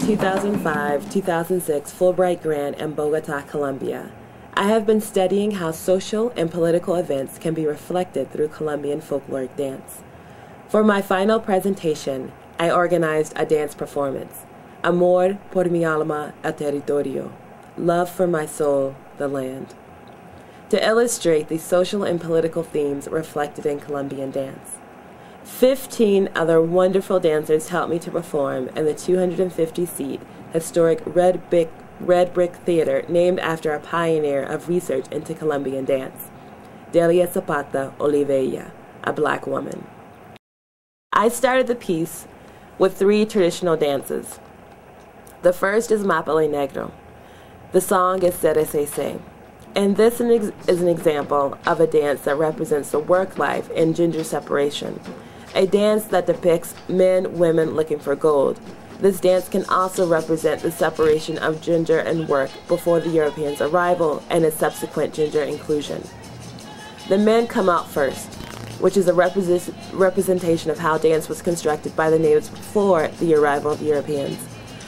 2005-2006 Fulbright grant in Bogota, Colombia. I have been studying how social and political events can be reflected through Colombian folkloric dance. For my final presentation, I organized a dance performance, Amor por mi alma el territorio, Love for my soul, the land, to illustrate the social and political themes reflected in Colombian dance. 15 other wonderful dancers helped me to perform in the 250-seat historic Red Brick Theater named after a pioneer of research into Colombian dance, Delia Zapata Olivella, a black woman. I started the piece with 3 traditional dances. The first is Mapale Negro. The song is Sere Se Se. And this is an example of a dance that represents the work life and gender separation. A dance that depicts men, women looking for gold. This dance can also represent the separation of gender and work before the Europeans' arrival and its subsequent gender inclusion. The men come out first, which is a representation of how dance was constructed by the natives before the arrival of the Europeans.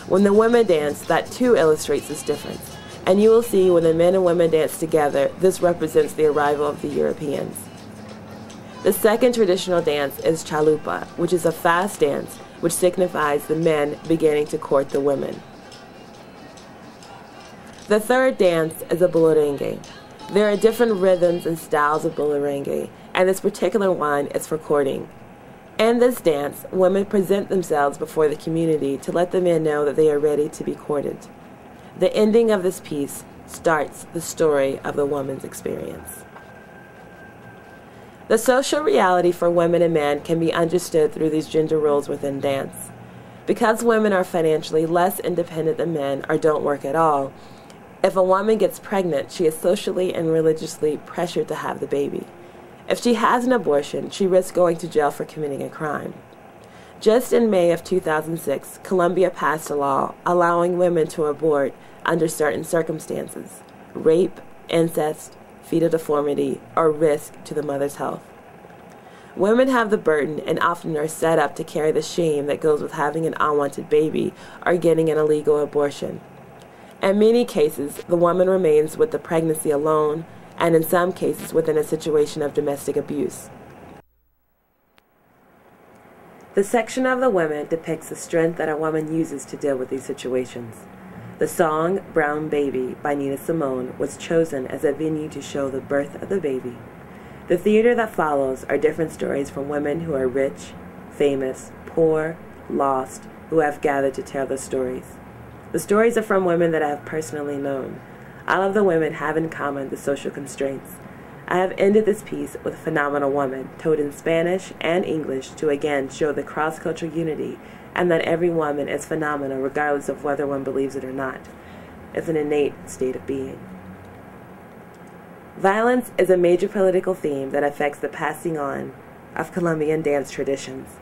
When the women dance, that too illustrates this difference. And you will see when the men and women dance together, this represents the arrival of the Europeans. The second traditional dance is chalupa, which is a fast dance which signifies the men beginning to court the women. The third dance is a bulurenge. There are different rhythms and styles of bulurenge, and this particular one is for courting. In this dance, women present themselves before the community to let the men know that they are ready to be courted. The ending of this piece starts the story of the woman's experience. The social reality for women and men can be understood through these gender roles within dance. Because women are financially less independent than men or don't work at all, if a woman gets pregnant, she is socially and religiously pressured to have the baby. If she has an abortion, she risks going to jail for committing a crime. Just in May of 2006, Colombia passed a law allowing women to abort under certain circumstances: rape, incest, fetal deformity, or risk to the mother's health. Women have the burden and often are set up to carry the shame that goes with having an unwanted baby or getting an illegal abortion. In many cases, the woman remains with the pregnancy alone, and in some cases within a situation of domestic abuse. The section of the women depicts the strength that a woman uses to deal with these situations. The song Brown Baby by Nina Simone was chosen as a venue to show the birth of the baby. The theater that follows are different stories from women who are rich, famous, poor, lost, who have gathered to tell their stories. The stories are from women that I have personally known. All of the women have in common the social constraints. I have ended this piece with a phenomenal woman, told in Spanish and English to again show the cross-cultural unity and that every woman is phenomenal regardless of whether one believes it or not. It's an innate state of being. Violence is a major political theme that affects the passing on of Colombian dance traditions.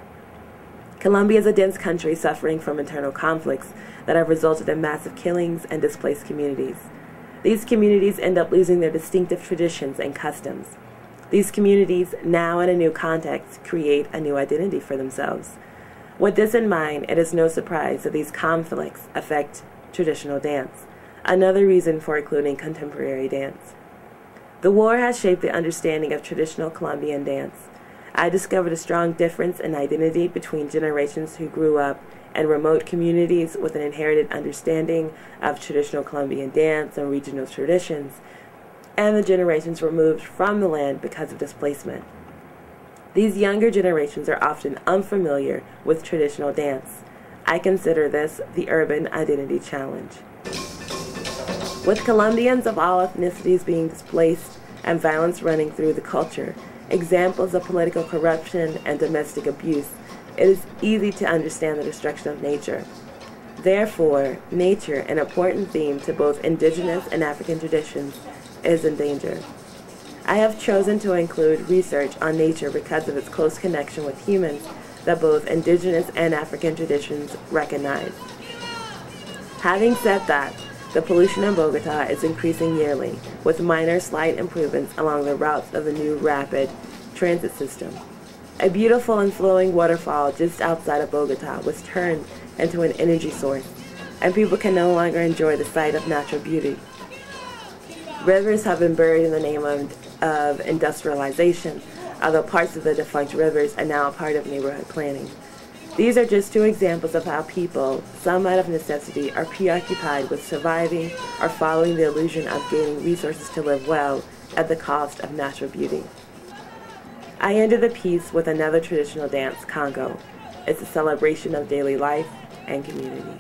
Colombia is a dense country suffering from internal conflicts that have resulted in massive killings and displaced communities. These communities end up losing their distinctive traditions and customs. These communities, now in a new context, create a new identity for themselves. With this in mind, it is no surprise that these conflicts affect traditional dance, another reason for including contemporary dance. The war has shaped the understanding of traditional Colombian dance. I discovered a strong difference in identity between generations who grew up in remote communities with an inherited understanding of traditional Colombian dance and regional traditions, and the generations removed from the land because of displacement. These younger generations are often unfamiliar with traditional dance. I consider this the urban identity challenge. With Colombians of all ethnicities being displaced and violence running through the culture, examples of political corruption and domestic abuse, it is easy to understand the destruction of nature. Therefore, nature, an important theme to both indigenous and African traditions, is in danger. I have chosen to include research on nature because of its close connection with humans that both indigenous and African traditions recognize. Having said that, the pollution in Bogota is increasing yearly, with minor slight improvements along the routes of the new rapid transit system. A beautiful and flowing waterfall just outside of Bogota was turned into an energy source. and people can no longer enjoy the sight of natural beauty. Rivers have been buried in the name of industrialization, although parts of the defunct rivers are now a part of neighborhood planning. These are just two examples of how people, some out of necessity, are preoccupied with surviving or following the illusion of gaining resources to live well at the cost of natural beauty. I ended the piece with another traditional dance, Congo. It's a celebration of daily life and community.